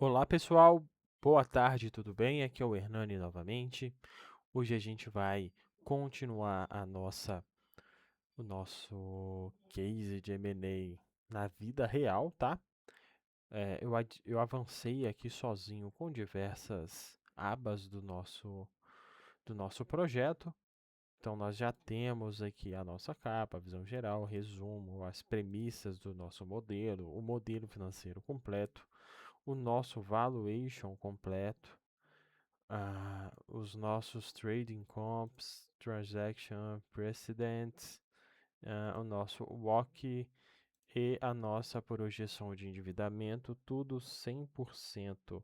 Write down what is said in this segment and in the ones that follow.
Olá pessoal, boa tarde, tudo bem? Aqui é o Hernani novamente. Hoje a gente vai continuar o nosso case de M&A na vida real, tá? Eu avancei aqui sozinho com diversas abas do nosso projeto. Então nós já temos aqui a nossa capa, a visão geral, resumo, as premissas do nosso modelo, o modelo financeiro completo, o nosso valuation completo, os nossos trading comps, transaction precedents, o nosso WACC e a nossa projeção de endividamento, tudo 100%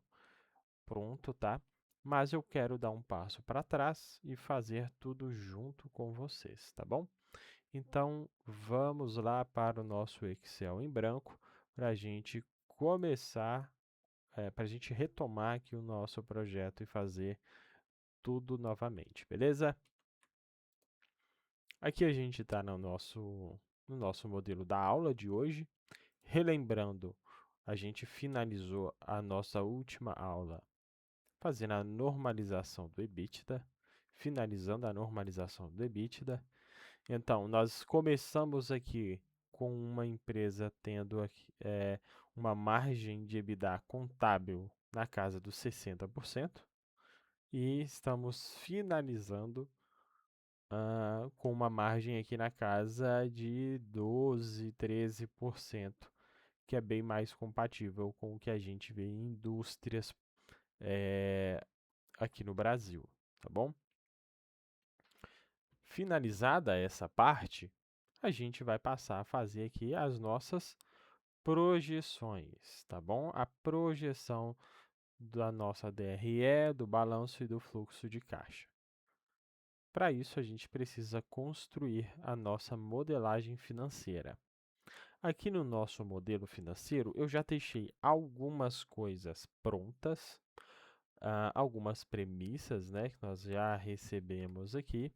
pronto, tá? Mas eu quero dar um passo para trás e fazer tudo junto com vocês, tá bom? Então, vamos lá para o nosso Excel em branco para a gente começar, para a gente retomar aqui o nosso projeto e fazer tudo novamente, beleza? Aqui a gente está no nosso modelo da aula de hoje. Relembrando, a gente finalizou a nossa última aula fazendo a normalização do EBITDA, finalizando a normalização do EBITDA. Então, nós começamos aqui com uma empresa tendo aqui, uma margem de EBITDA contábil na casa dos 60% e estamos finalizando com uma margem aqui na casa de 12, 13%, que é bem mais compatível com o que a gente vê em indústrias aqui no Brasil, tá bom? Finalizada essa parte, a gente vai passar a fazer aqui as nossas projeções, tá bom? A projeção da nossa DRE, do balanço e do fluxo de caixa. Para isso, a gente precisa construir a nossa modelagem financeira. Aqui no nosso modelo financeiro, eu já deixei algumas coisas prontas, algumas premissas, né, que nós já recebemos aqui.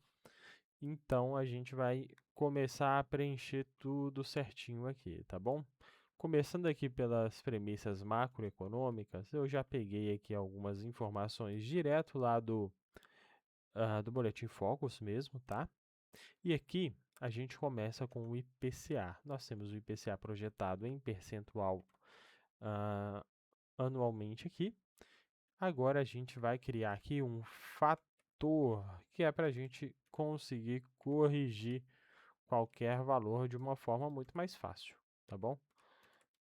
Então, a gente vai começar a preencher tudo certinho aqui, tá bom? Começando aqui pelas premissas macroeconômicas, eu já peguei aqui algumas informações direto lá do Boletim Focus mesmo, tá? E aqui a gente começa com o IPCA. Nós temos o IPCA projetado em percentual ah, anualmente aqui. Agora a gente vai criar aqui um fator que é para a gente conseguir corrigir qualquer valor de uma forma muito mais fácil, tá bom?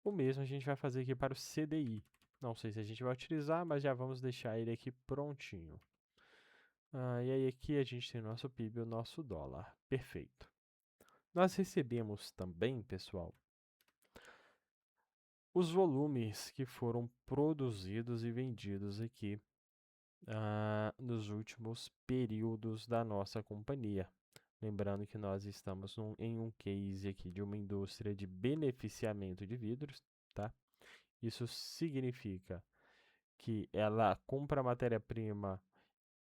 O mesmo a gente vai fazer aqui para o CDI. Não sei se a gente vai utilizar, mas já vamos deixar ele aqui prontinho. E aí aqui a gente tem o nosso PIB e o nosso dólar. Perfeito. Nós recebemos também, pessoal, os volumes que foram produzidos e vendidos aqui nos últimos períodos da nossa companhia. Lembrando que nós estamos em um case aqui de uma indústria de beneficiamento de vidros, tá? Isso significa que ela compra a matéria-prima,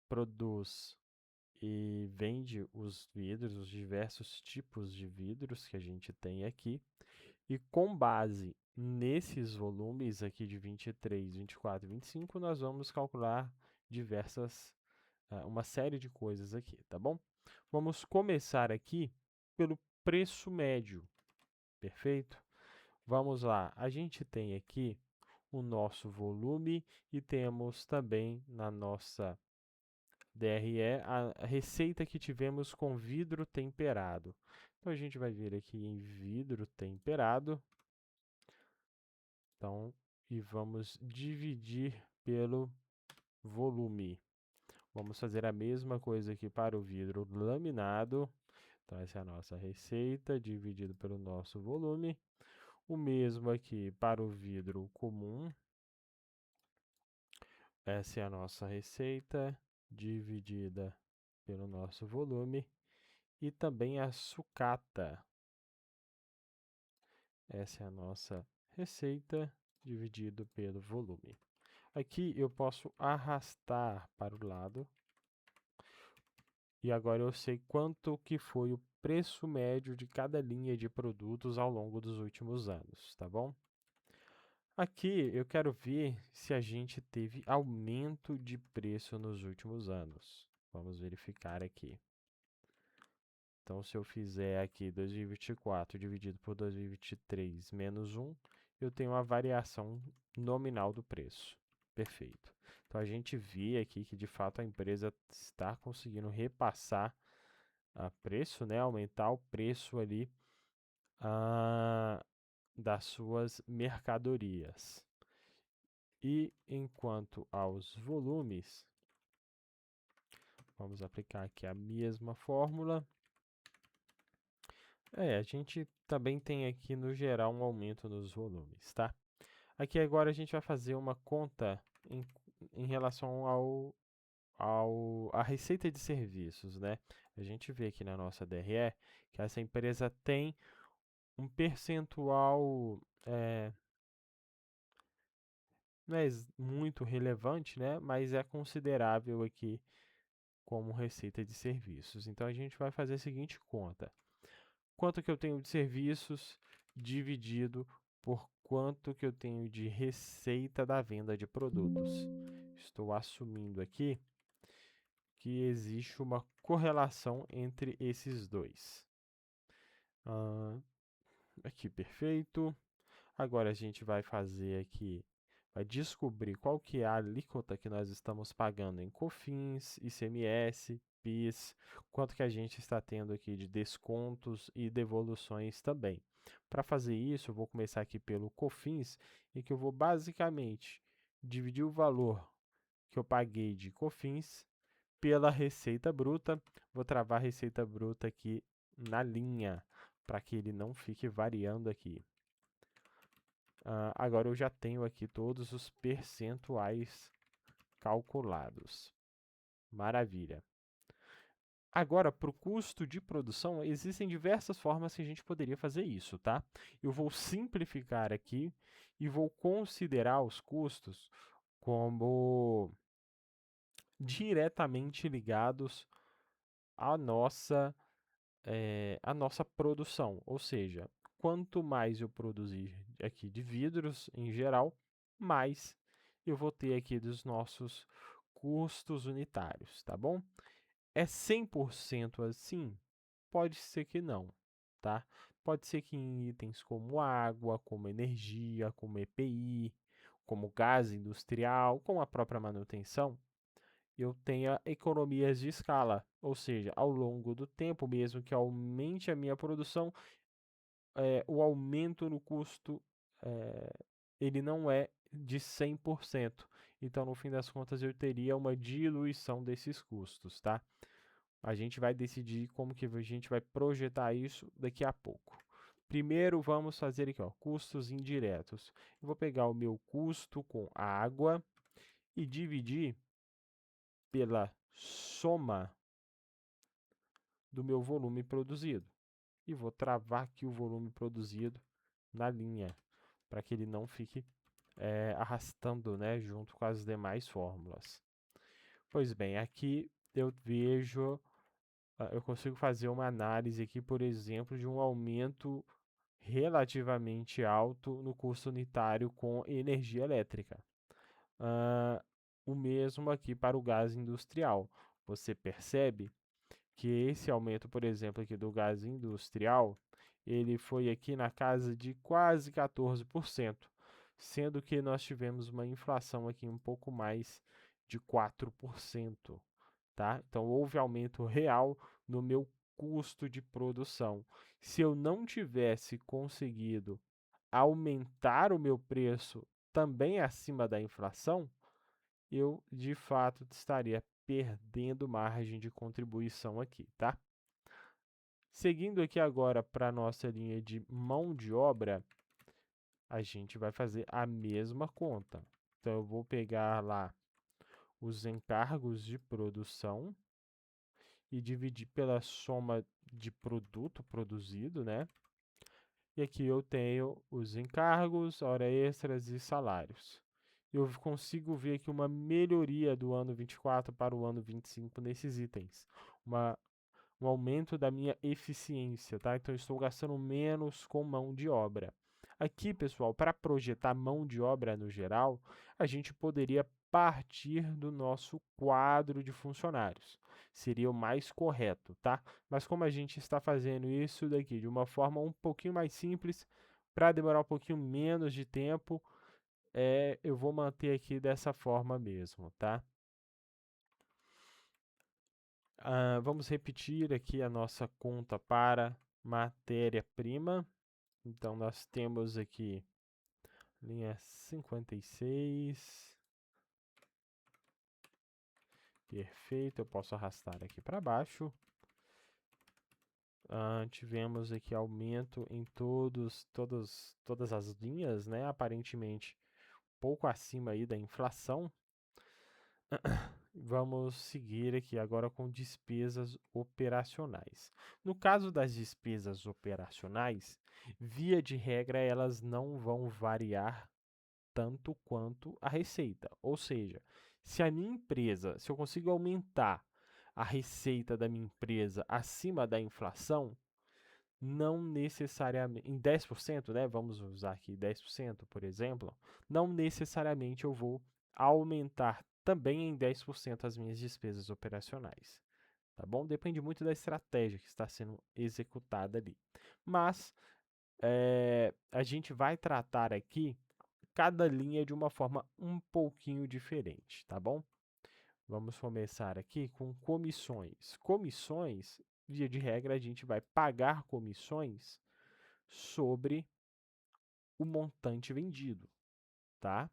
produz e vende os vidros, os diversos tipos de vidros que a gente tem aqui. E com base nesses volumes aqui de 23, 24 e 25, nós vamos calcular uma série de coisas aqui, tá bom? Vamos começar aqui pelo preço médio, perfeito? Vamos lá, a gente tem aqui o nosso volume e temos também na nossa DRE a receita que tivemos com vidro temperado. Então, a gente vai vir aqui em vidro temperado. Então, e vamos dividir pelo volume. Vamos fazer a mesma coisa aqui para o vidro laminado. Então, essa é a nossa receita dividido pelo nosso volume. O mesmo aqui para o vidro comum. Essa é a nossa receita dividida pelo nosso volume. E também a sucata. Essa é a nossa receita dividido pelo volume. Aqui eu posso arrastar para o lado. E agora eu sei quanto que foi o preço médio de cada linha de produtos ao longo dos últimos anos, tá bom? Aqui eu quero ver se a gente teve aumento de preço nos últimos anos. Vamos verificar aqui. Então, se eu fizer aqui 2024 dividido por 2023 menos 1, eu tenho uma variação nominal do preço. Perfeito. Então, a gente vê aqui que, de fato, a empresa está conseguindo repassar a preço, né? Aumentar o preço ali das suas mercadorias. E enquanto aos volumes, vamos aplicar aqui a mesma fórmula. A gente também tem aqui no geral um aumento nos volumes, tá? Aqui agora a gente vai fazer uma conta em relação à receita de serviços, né? A gente vê aqui na nossa DRE que essa empresa tem um percentual, não é muito relevante, né? Mas é considerável aqui como receita de serviços. Então a gente vai fazer a seguinte conta: quanto que eu tenho de serviços dividido por quanto que eu tenho de receita da venda de produtos. Estou assumindo aqui que existe uma correlação entre esses dois. Aqui, perfeito. Agora a gente vai fazer aqui, vai descobrir qual que é a alíquota que nós estamos pagando em COFINS, ICMS, PIS, quanto que a gente está tendo aqui de descontos e devoluções também. Para fazer isso, eu vou começar aqui pelo COFINS, em que eu vou basicamente dividir o valor que eu paguei de COFINS pela receita bruta. Vou travar a receita bruta aqui na linha, para que ele não fique variando aqui. Agora eu já tenho aqui todos os percentuais calculados. Maravilha. Agora, para o custo de produção, existem diversas formas que a gente poderia fazer isso, tá? Eu vou simplificar aqui e vou considerar os custos como diretamente ligados à nossa produção. Ou seja, quanto mais eu produzir aqui de vidros em geral, mais eu vou ter aqui dos nossos custos unitários, tá bom? É 100% assim? Pode ser que não, tá? Pode ser que em itens como água, como energia, como EPI, como gás industrial, como a própria manutenção, eu tenha economias de escala, ou seja, ao longo do tempo, mesmo que aumente a minha produção, o aumento no custo ele não é de 100%. Então, no fim das contas, eu teria uma diluição desses custos, tá? A gente vai decidir como que a gente vai projetar isso daqui a pouco. Primeiro, vamos fazer aqui, ó, custos indiretos. Eu vou pegar o meu custo com água e dividir pela soma do meu volume produzido. E vou travar aqui o volume produzido na linha, para que ele não fique arrastando, né, junto com as demais fórmulas. Pois bem, aqui eu vejo, eu consigo fazer uma análise aqui, por exemplo, de um aumento relativamente alto no custo unitário com energia elétrica. O mesmo aqui para o gás industrial. Você percebe que esse aumento, por exemplo, aqui do gás industrial, ele foi aqui na casa de quase 14%, sendo que nós tivemos uma inflação aqui um pouco mais de 4%, tá? Então houve aumento real no meu custo de produção. Se eu não tivesse conseguido aumentar o meu preço também acima da inflação, eu de fato estaria perdendo margem de contribuição aqui, tá? Seguindo aqui agora para a nossa linha de mão de obra, a gente vai fazer a mesma conta. Então, eu vou pegar lá os encargos de produção e dividir pela soma de produto produzido, né? E aqui eu tenho os encargos, hora extras e salários. Eu consigo ver aqui uma melhoria do ano 24 para o ano 25 nesses itens. Um aumento da minha eficiência, tá? Então, eu estou gastando menos com mão de obra. Aqui, pessoal, para projetar mão de obra no geral, a gente poderia partir do nosso quadro de funcionários. Seria o mais correto, tá? Mas como a gente está fazendo isso daqui de uma forma um pouquinho mais simples, para demorar um pouquinho menos de tempo, eu vou manter aqui dessa forma mesmo, tá? Vamos repetir aqui a nossa conta para matéria-prima. Então, nós temos aqui linha 56. Perfeito, eu posso arrastar aqui para baixo. Tivemos aqui aumento em todas as linhas, né? Aparentemente, pouco acima aí da inflação. Vamos seguir aqui agora com despesas operacionais. No caso das despesas operacionais, via de regra, elas não vão variar tanto quanto a receita. Ou seja, se a minha empresa, se eu consigo aumentar a receita da minha empresa acima da inflação, não necessariamente, em 10%, né? Vamos usar aqui 10%, por exemplo, não necessariamente eu vou aumentar também em 10% as minhas despesas operacionais, tá bom? Depende muito da estratégia que está sendo executada ali. Mas a gente vai tratar aqui cada linha de uma forma um pouquinho diferente, tá bom? Vamos começar aqui com comissões. Comissões, via de regra, a gente vai pagar comissões sobre o montante vendido, tá?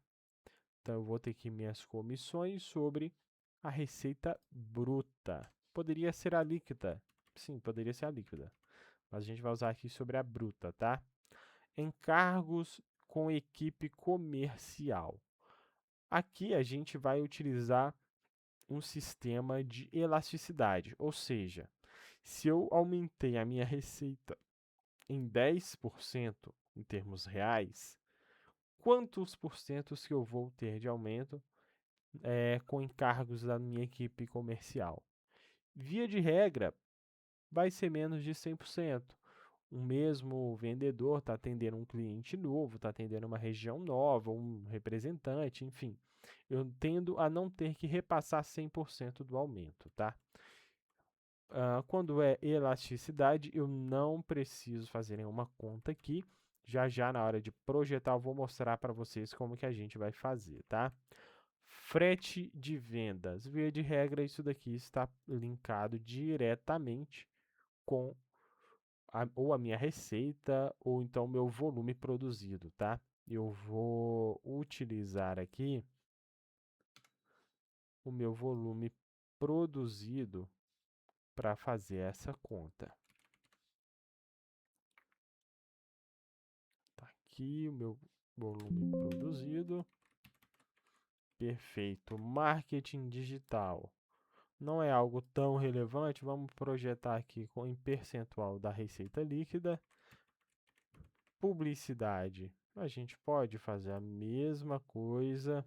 Então, eu vou ter aqui minhas comissões sobre a receita bruta. Poderia ser a líquida. Sim, poderia ser a líquida. Mas a gente vai usar aqui sobre a bruta, tá? Encargos com equipe comercial. Aqui a gente vai utilizar um sistema de elasticidade, ou seja, se eu aumentei a minha receita em 10% em termos reais, quantos porcentos que eu vou ter de aumento com encargos da minha equipe comercial? Via de regra, vai ser menos de 100%. O mesmo vendedor está atendendo um cliente novo, está atendendo uma região nova, um representante, enfim. Eu tendo a não ter que repassar 100% do aumento, tá? Quando é elasticidade, eu não preciso fazer nenhuma conta aqui. Já na hora de projetar, eu vou mostrar para vocês como que a gente vai fazer, tá? Frete de vendas. Via de regra, isso daqui está linkado diretamente com ou a minha receita ou então o meu volume produzido, tá? Eu vou utilizar aqui o meu volume produzido para fazer essa conta. Tá aqui o meu volume produzido. Perfeito. Marketing digital. Não é algo tão relevante, vamos projetar aqui em percentual da receita líquida. Publicidade. A gente pode fazer a mesma coisa.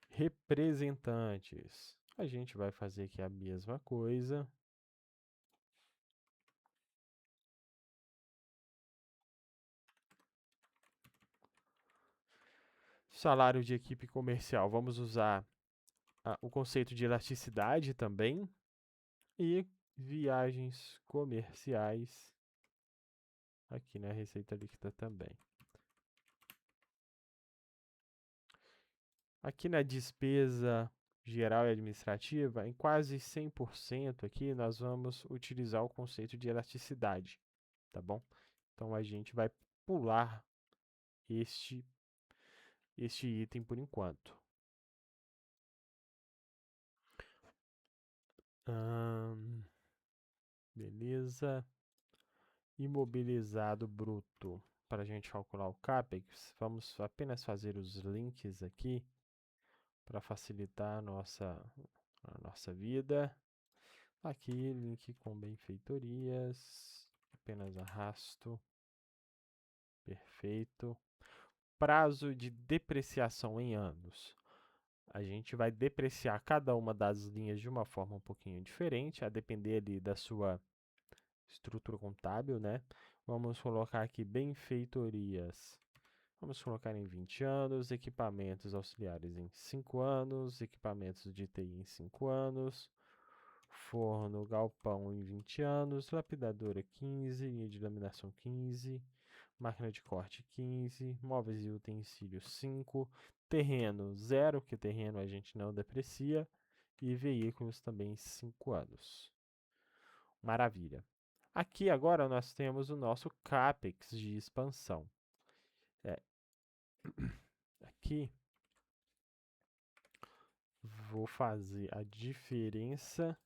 Representantes. A gente vai fazer aqui a mesma coisa. Salário de equipe comercial. Vamos usar o conceito de elasticidade também. E viagens comerciais aqui na receita líquida também. Aqui na despesa geral e administrativa, em quase 100% aqui, nós vamos utilizar o conceito de elasticidade, tá bom? Então, a gente vai pular este item por enquanto. Beleza. Imobilizado bruto. Para a gente calcular o CAPEX, vamos apenas fazer os links aqui para facilitar a nossa vida. Aqui, link com benfeitorias. Apenas arrasto. Perfeito. Prazo de depreciação em anos. A gente vai depreciar cada uma das linhas de uma forma um pouquinho diferente, a depender ali da sua estrutura contábil, né? Vamos colocar aqui benfeitorias. Vamos colocar em 20 anos, equipamentos auxiliares em 5 anos, equipamentos de TI em 5 anos, forno, galpão em 20 anos, lapidadora 15, linha de laminação 15, máquina de corte 15, móveis e utensílios 5, terreno 0, porque terreno a gente não deprecia, e veículos também 5 anos. Maravilha. Aqui agora nós temos o nosso CAPEX de expansão. Aqui vou fazer a diferença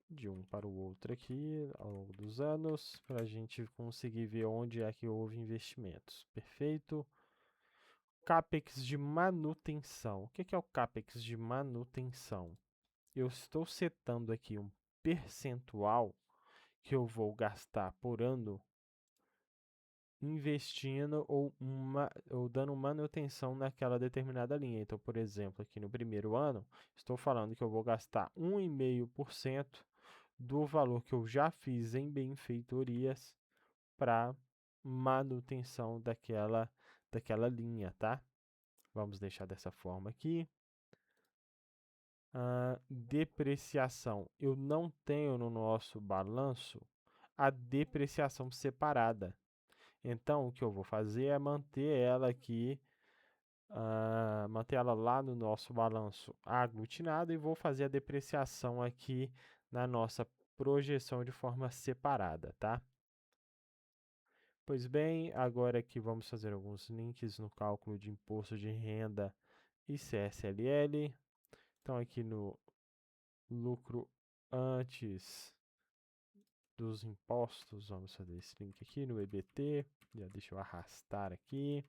de um para o outro aqui ao longo dos anos, para a gente conseguir ver onde é que houve investimentos. Perfeito? CAPEX de manutenção. O que é o CAPEX de manutenção? Eu estou setando aqui um percentual que eu vou gastar por ano investindo ou dando manutenção naquela determinada linha. Então, por exemplo, aqui no primeiro ano, estou falando que eu vou gastar 1,5% do valor que eu já fiz em benfeitorias para manutenção daquela linha, tá? Vamos deixar dessa forma aqui. Depreciação. Eu não tenho no nosso balanço a depreciação separada. Então, o que eu vou fazer é manter ela aqui, manter ela lá no nosso balanço aglutinado e vou fazer a depreciação aqui na nossa projeção de forma separada, tá? Pois bem, agora aqui vamos fazer alguns links no cálculo de imposto de renda e CSLL. Então, aqui no lucro antes dos impostos, vamos fazer esse link aqui no EBT. Já deixa eu arrastar aqui.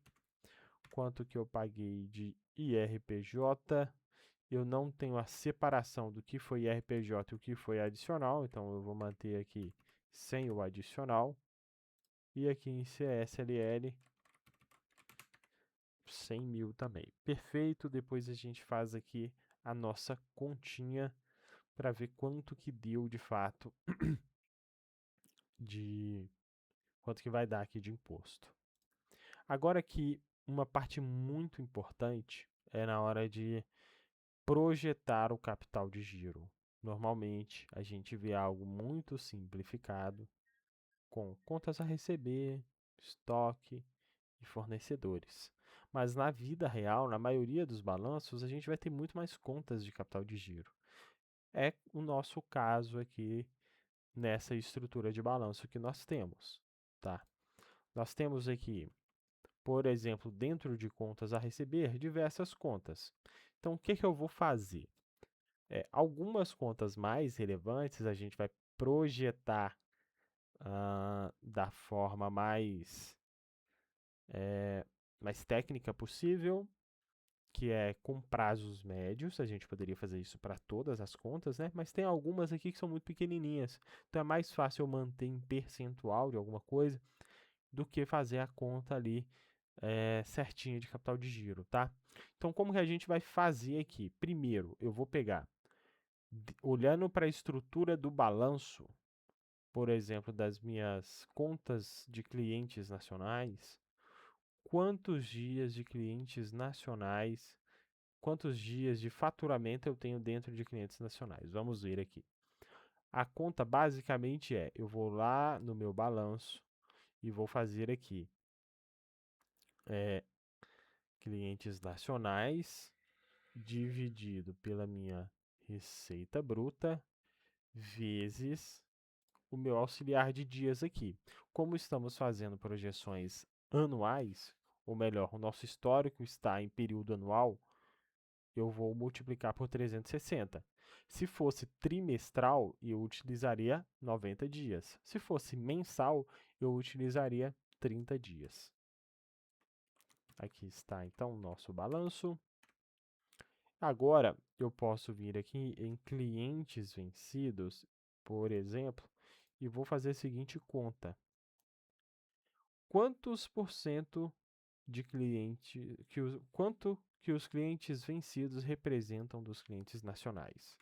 Quanto que eu paguei de IRPJ. Eu não tenho a separação do que foi IRPJ e o que foi adicional, então eu vou manter aqui sem o adicional. E aqui em CSLL, 100 mil também. Perfeito, depois a gente faz aqui a nossa continha para ver quanto que deu de fato quanto que vai dar aqui de imposto. Agora aqui, uma parte muito importante é na hora de projetar o capital de giro. Normalmente, a gente vê algo muito simplificado, com contas a receber, estoque e fornecedores. Mas na vida real, na maioria dos balanços, a gente vai ter muito mais contas de capital de giro. É o nosso caso aqui nessa estrutura de balanço que nós temos, tá? Nós temos aqui, por exemplo, dentro de contas a receber, diversas contas. Então, o que eu vou fazer? Algumas contas mais relevantes a gente vai projetar da forma mais técnica possível, que é com prazos médios. A gente poderia fazer isso para todas as contas, né? Mas tem algumas aqui que são muito pequenininhas. Então é mais fácil eu manter em percentual de alguma coisa do que fazer a conta ali certinha de capital de giro, tá? Então, como que a gente vai fazer aqui? Primeiro, eu vou pegar, olhando para a estrutura do balanço, por exemplo, das minhas contas de clientes nacionais, quantos dias de clientes nacionais, quantos dias de faturamento eu tenho dentro de clientes nacionais. Vamos ver aqui. A conta basicamente eu vou lá no meu balanço e vou fazer aqui clientes nacionais dividido pela minha receita bruta vezes o meu auxiliar de dias aqui. Como estamos fazendo projeções anuais, ou melhor, o nosso histórico está em período anual, eu vou multiplicar por 360. Se fosse trimestral, eu utilizaria 90 dias. Se fosse mensal, eu utilizaria 30 dias. Aqui está, então, o nosso balanço. Agora, eu posso vir aqui em clientes vencidos, por exemplo, e vou fazer a seguinte conta. Quantos por cento de quanto que os clientes vencidos representam dos clientes nacionais?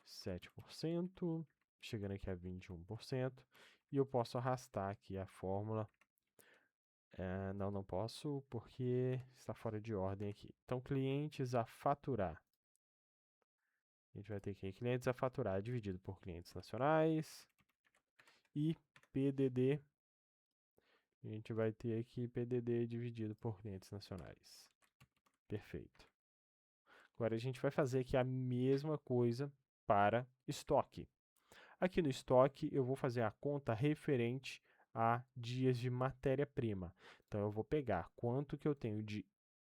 7%. chegando aqui a 21%, e eu posso arrastar aqui a fórmula. Não posso, porque está fora de ordem aqui. Então, clientes a faturar. A gente vai ter aqui clientes a faturar dividido por clientes nacionais. E PDD, a gente vai ter aqui PDD dividido por clientes nacionais. Perfeito. Agora a gente vai fazer aqui a mesma coisa para estoque. Aqui no estoque eu vou fazer a conta referente a dias de matéria-prima. Então eu vou pegar quanto que eu tenho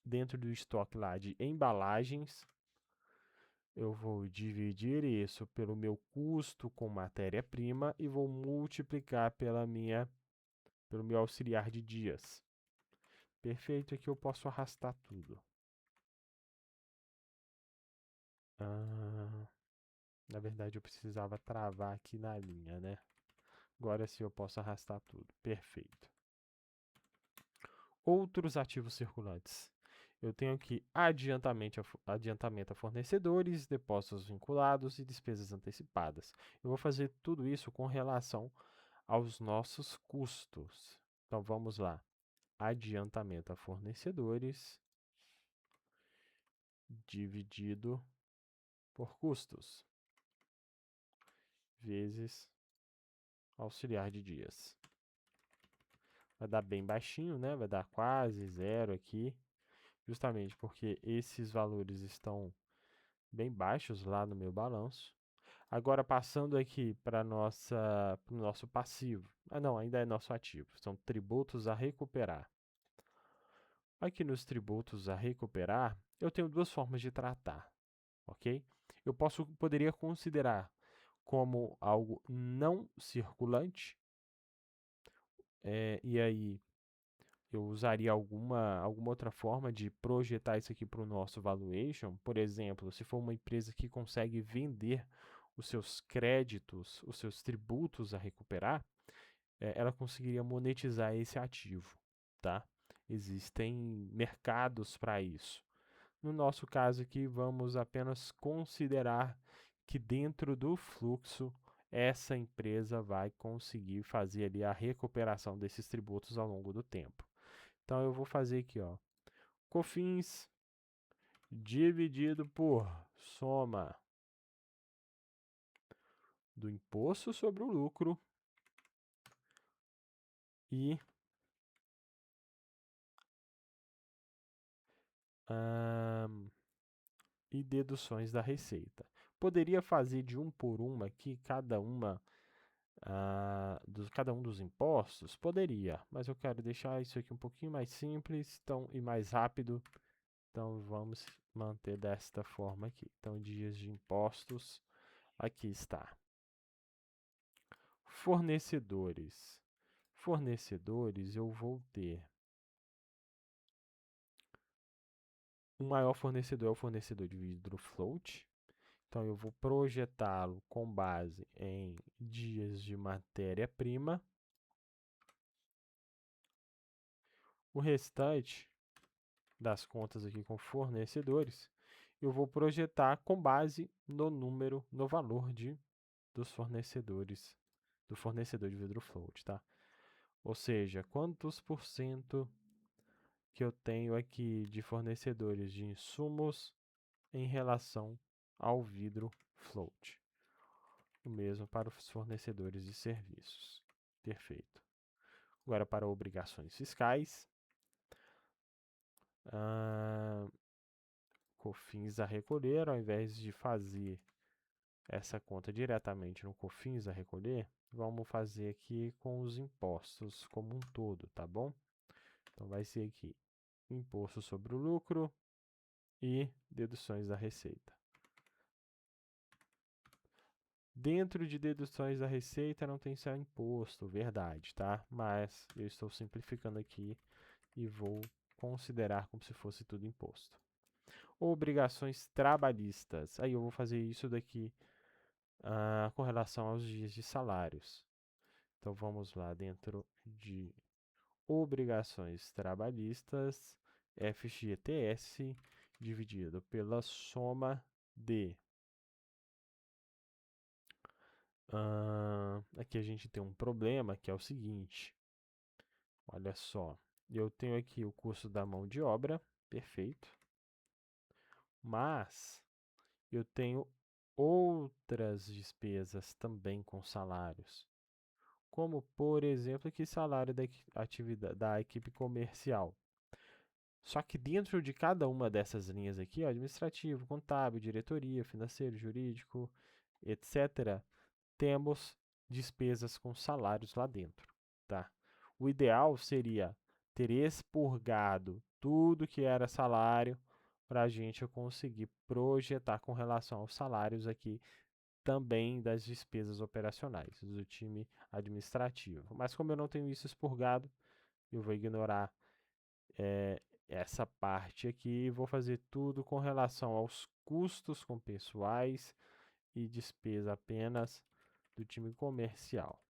dentro do estoque lá de embalagens, eu vou dividir isso pelo meu custo com matéria-prima e vou multiplicar pelo meu auxiliar de dias. Perfeito, aqui eu posso arrastar tudo. Na verdade eu precisava travar aqui na linha, né? Agora sim eu posso arrastar tudo. Perfeito. Outros ativos circulantes. Eu tenho aqui adiantamento a fornecedores, depósitos vinculados e despesas antecipadas. Eu vou fazer tudo isso com relação aos nossos custos. Então vamos lá. Adiantamento a fornecedores dividido por custos vezes auxiliar de dias. Vai dar bem baixinho, né? Vai dar quase zero aqui, justamente porque esses valores estão bem baixos lá no meu balanço. Agora, passando aqui para o nosso passivo. Não, ainda é nosso ativo. São tributos a recuperar. Aqui nos tributos a recuperar, eu tenho duas formas de tratar, ok? Eu poderia considerar como algo não circulante, e aí eu usaria alguma outra forma de projetar isso aqui para o nosso valuation. Por exemplo, se for uma empresa que consegue vender os seus créditos, os seus tributos a recuperar, ela conseguiria monetizar esse ativo, tá? Existem mercados para isso. No nosso caso aqui, vamos apenas considerar que dentro do fluxo, essa empresa vai conseguir fazer ali a recuperação desses tributos ao longo do tempo. Então eu vou fazer aqui, ó, COFINS dividido por soma do imposto sobre o lucro e deduções da receita. Poderia fazer de um por uma aqui, cada um dos impostos? Poderia, mas eu quero deixar isso aqui um pouquinho mais simples e mais rápido. Então vamos manter desta forma aqui. Então, dias de impostos, aqui está. Fornecedores. Fornecedores, eu vou ter. O maior fornecedor é o fornecedor de vidro float. Então, eu vou projetá-lo com base em dias de matéria-prima. O restante das contas aqui com fornecedores, eu vou projetar com base no valor dos fornecedores, do fornecedor de vidro float, tá? Ou seja, quantos por cento que eu tenho aqui de fornecedores de insumos em relação ao vidro float. O mesmo para os fornecedores de serviços. Perfeito. Agora para obrigações fiscais. COFINS a recolher, ao invés de fazer essa conta diretamente no COFINS a recolher, vamos fazer aqui com os impostos como um todo, tá bom? Então vai ser aqui imposto sobre o lucro e deduções da receita. Dentro de deduções da receita não tem só imposto, verdade, tá? Mas eu estou simplificando aqui e vou considerar como se fosse tudo imposto. Obrigações trabalhistas. Aí eu vou fazer isso daqui com relação aos dias de salários. Então vamos lá, dentro de obrigações trabalhistas, FGTS dividido pela soma de Aqui a gente tem um problema que é o seguinte. Olha só, eu tenho aqui o custo da mão de obra, perfeito, mas eu tenho outras despesas também com salários, como por exemplo aqui salário da equipe comercial. Só que dentro de cada uma dessas linhas aqui, ó, administrativo, contábil, diretoria, financeiro, jurídico, etc., temos despesas com salários lá dentro, tá? O ideal seria ter expurgado tudo que era salário para a gente conseguir projetar com relação aos salários aqui também das despesas operacionais do time administrativo. Mas como eu não tenho isso expurgado, eu vou ignorar essa parte aqui e vou fazer tudo com relação aos custos com pessoais e despesa apenas do time comercial.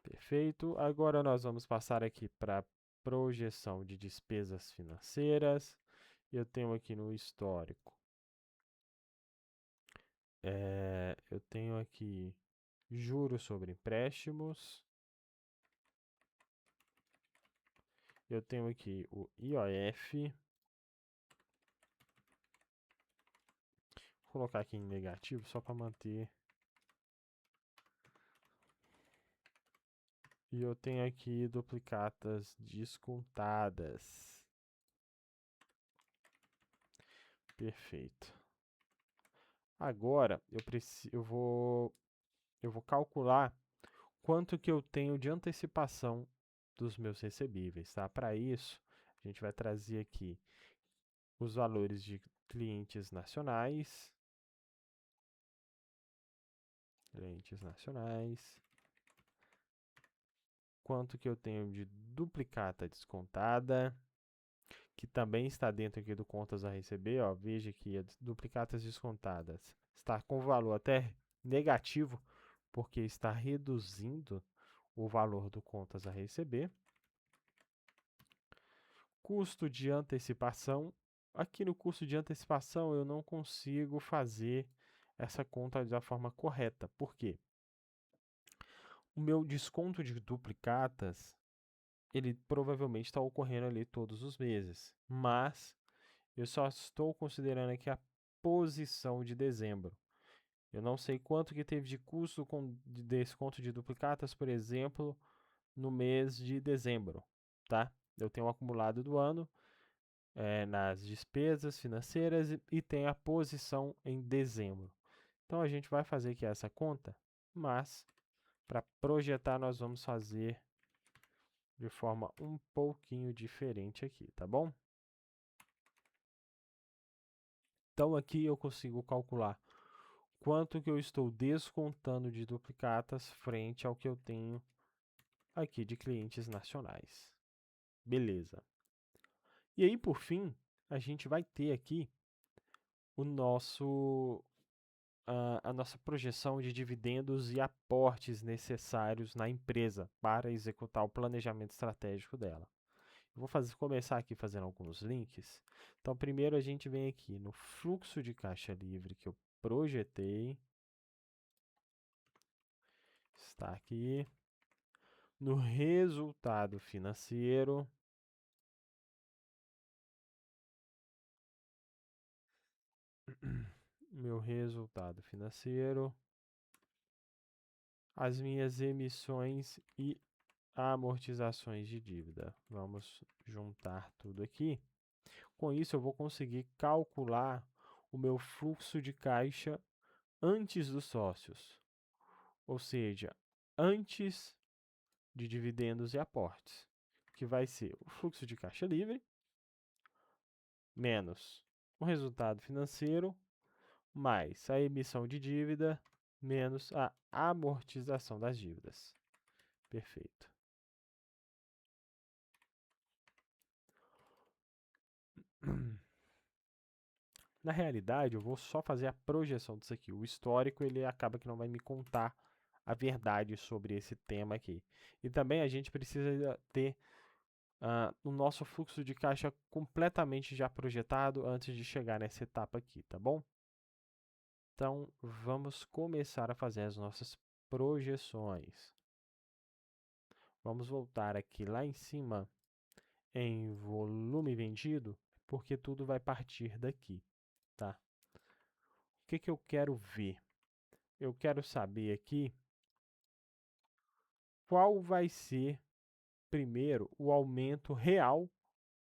Perfeito. Agora nós vamos passar aqui para projeção de despesas financeiras. Eu tenho aqui no histórico. Eu tenho aqui juros sobre empréstimos. Eu tenho aqui o IOF. Vou colocar aqui em negativo só para manter. E eu tenho aqui duplicatas descontadas. Perfeito. Agora eu vou calcular quanto que eu tenho de antecipação dos meus recebíveis, tá? Para isso, a gente vai trazer aqui os valores de clientes nacionais, quanto que eu tenho de duplicata descontada, que também está dentro aqui do contas a receber, ó, veja que as duplicatas descontadas está com valor até negativo, porque está reduzindo o valor do contas a receber. Custo de antecipação. Aqui no custo de antecipação eu não consigo fazer essa conta da forma correta. Por quê? O meu desconto de duplicatas, ele provavelmente está ocorrendo ali todos os meses, mas eu só estou considerando aqui a posição de dezembro. Eu não sei quanto que teve de custo de desconto de duplicatas, por exemplo, no mês de dezembro, tá? Eu tenho um acumulado do ano nas despesas financeiras e tem a posição em dezembro. Então a gente vai fazer aqui essa conta, mas para projetar nós vamos fazer de forma um pouquinho diferente aqui, tá bom? Então aqui eu consigo calcular quanto que eu estou descontando de duplicatas frente ao que eu tenho aqui de clientes nacionais. Beleza. E aí, por fim, a gente vai ter aqui o a nossa projeção de dividendos e aportes necessários na empresa para executar o planejamento estratégico dela. Eu vou começar aqui fazendo alguns links. Então, primeiro a gente vem aqui no fluxo de caixa livre que eu projetei. Está aqui. No resultado financeiro. Meu resultado financeiro. As minhas emissões e amortizações de dívida. Vamos juntar tudo aqui. Com isso, eu vou conseguir calcular o meu fluxo de caixa antes dos sócios, ou seja, antes de dividendos e aportes, que vai ser o fluxo de caixa livre menos o resultado financeiro mais a emissão de dívida menos a amortização das dívidas. Perfeito. Na realidade, eu vou só fazer a projeção disso aqui. O histórico, ele acaba que não vai me contar a verdade sobre esse tema aqui. E também a gente precisa ter o nosso fluxo de caixa completamente já projetado antes de chegar nessa etapa aqui, tá bom? Então, vamos começar a fazer as nossas projeções. Vamos voltar aqui lá em cima em volume vendido, porque tudo vai partir daqui, tá? O que que eu quero ver? Eu quero saber aqui qual vai ser, primeiro, o aumento real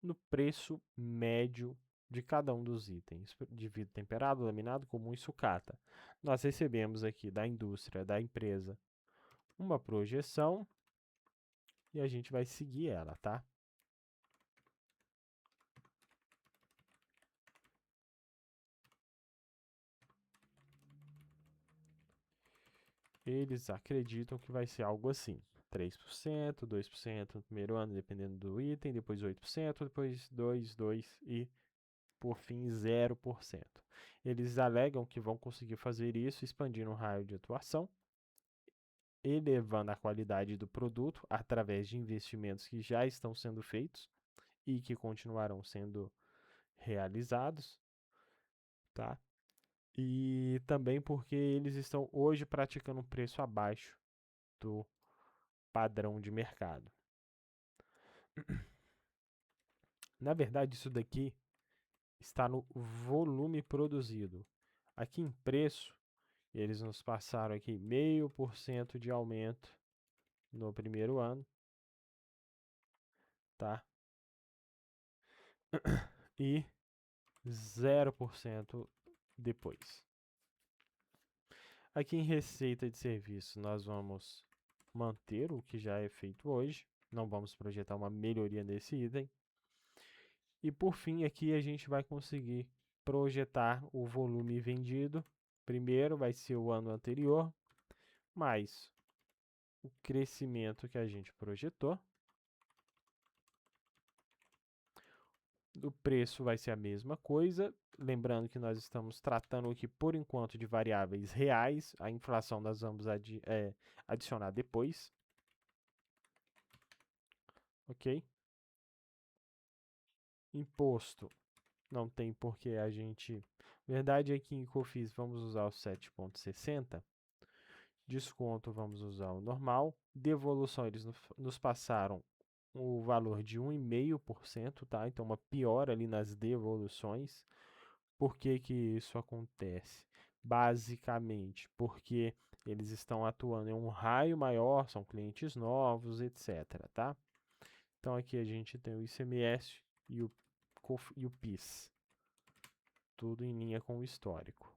no preço médio de cada um dos itens, de vidro temperado, laminado, comum e sucata. Nós recebemos aqui da indústria, da empresa, uma projeção e a gente vai seguir ela, tá? Eles acreditam que vai ser algo assim: 3%, 2% no primeiro ano, dependendo do item, depois 8%, depois 2%, 2% e, por fim, 0%. Eles alegam que vão conseguir fazer isso expandindo o raio de atuação, elevando a qualidade do produto através de investimentos que já estão sendo feitos e que continuarão sendo realizados, tá? E também porque eles estão hoje praticando um preço abaixo do padrão de mercado. Na verdade, isso daqui está no volume produzido. Aqui em preço, eles nos passaram aqui 0,5% de aumento no primeiro ano, tá? E 0% depois. Aqui em receita de serviço, nós vamos manter o que já é feito hoje, não vamos projetar uma melhoria nesse item. E por fim, aqui a gente vai conseguir projetar o volume vendido. Primeiro vai ser o ano anterior, mais o crescimento que a gente projetou. O preço vai ser a mesma coisa, lembrando que nós estamos tratando aqui, por enquanto, de variáveis reais. A inflação nós vamos adicionar depois. Ok? Imposto. Não tem porque a gente... Verdade é que em COFINS vamos usar o 7,60. Desconto vamos usar o normal. Devolução, eles nos passaram o valor de 1,5%, tá? Então, uma piora ali nas devoluções. Por que que isso acontece? Basicamente, porque eles estão atuando em um raio maior, são clientes novos, etc, tá? Então, aqui a gente tem o ICMS e o PIS, tudo em linha com o histórico.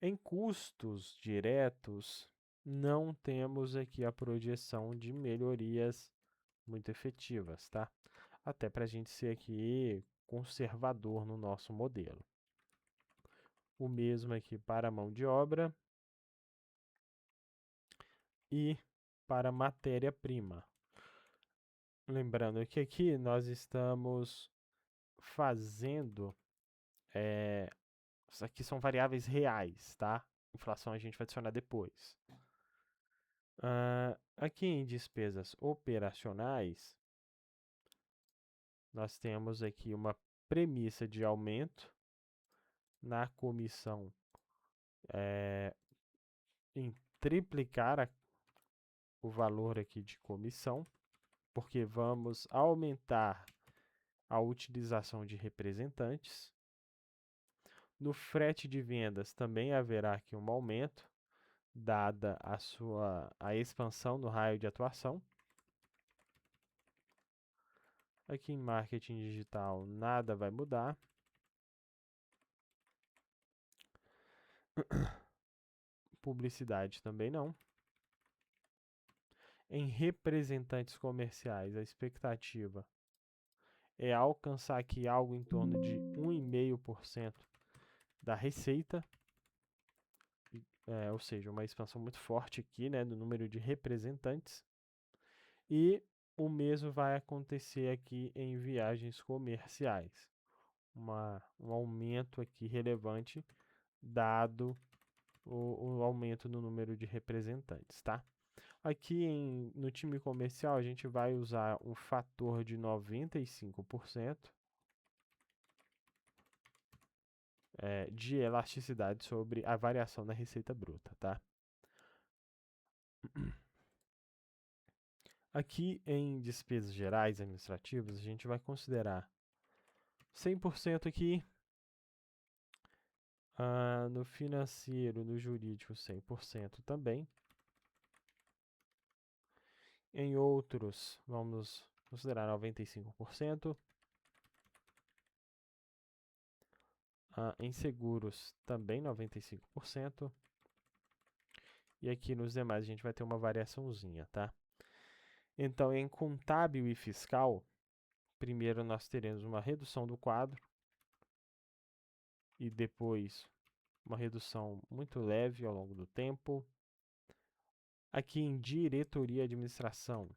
Em custos diretos, não temos aqui a projeção de melhorias muito efetivas, tá? Até para a gente ser aqui conservador no nosso modelo. O mesmo aqui para a mão de obra e para matéria-prima. Lembrando que aqui nós estamos fazendo... Isso aqui são variáveis reais, tá? Inflação a gente vai adicionar depois. Aqui em despesas operacionais, nós temos aqui uma premissa de aumento na comissão em triplicar o valor aqui de comissão, porque vamos aumentar a utilização de representantes. No frete de vendas também haverá aqui um aumento, dada a expansão no raio de atuação. Aqui em marketing digital nada vai mudar. Publicidade também não. Em representantes comerciais, a expectativa é alcançar aqui algo em torno de 1,5% da receita, ou seja, uma expansão muito forte aqui, né, do número de representantes. E o mesmo vai acontecer aqui em viagens comerciais. Um aumento aqui relevante, dado o aumento no número de representantes, tá? Aqui no time comercial, a gente vai usar um fator de 95%. de elasticidade sobre a variação da receita bruta, tá? Aqui em despesas gerais administrativas, a gente vai considerar 100% aqui, no financeiro, no jurídico 100% também. Em outros, vamos considerar 95%. Em seguros, também 95%. E aqui nos demais a gente vai ter uma variaçãozinha, tá? Então, em contábil e fiscal, primeiro nós teremos uma redução do quadro e depois uma redução muito leve ao longo do tempo. Aqui em diretoria e administração,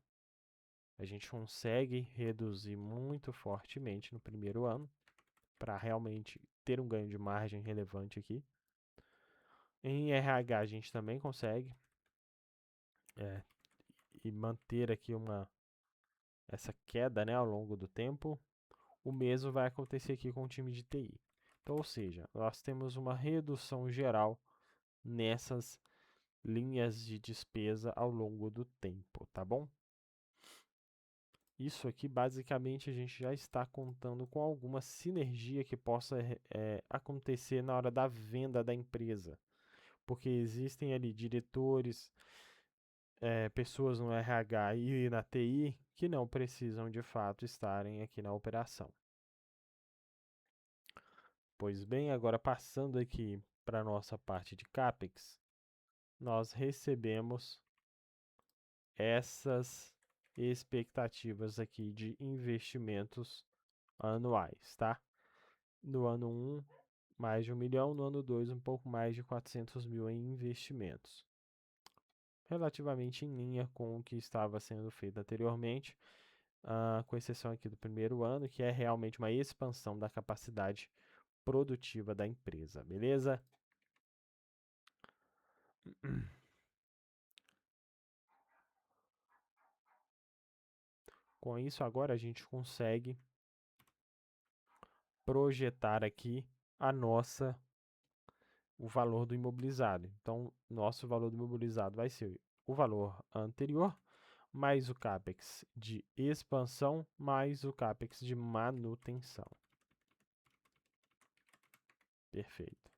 a gente consegue reduzir muito fortemente no primeiro ano, para realmente ter um ganho de margem relevante aqui. Em RH a gente também consegue e manter aqui essa queda, né, ao longo do tempo. O mesmo vai acontecer aqui com o time de TI. Então, ou seja, nós temos uma redução geral nessas linhas de despesa ao longo do tempo, tá bom? Isso aqui, basicamente, a gente já está contando com alguma sinergia que possa acontecer na hora da venda da empresa. Porque existem ali diretores, pessoas no RH e na TI que não precisam, de fato, estarem aqui na operação. Pois bem, agora passando aqui para a nossa parte de CAPEX, nós recebemos essas expectativas aqui de investimentos anuais, tá? No ano 1, mais de 1 milhão, no ano 2, um pouco mais de 400 mil em investimentos. Relativamente em linha com o que estava sendo feito anteriormente, com exceção aqui do primeiro ano, que é realmente uma expansão da capacidade produtiva da empresa, beleza? Com isso, agora a gente consegue projetar aqui o valor do imobilizado. Então, nosso valor do imobilizado vai ser o valor anterior, mais o CAPEX de expansão, mais o CAPEX de manutenção. Perfeito.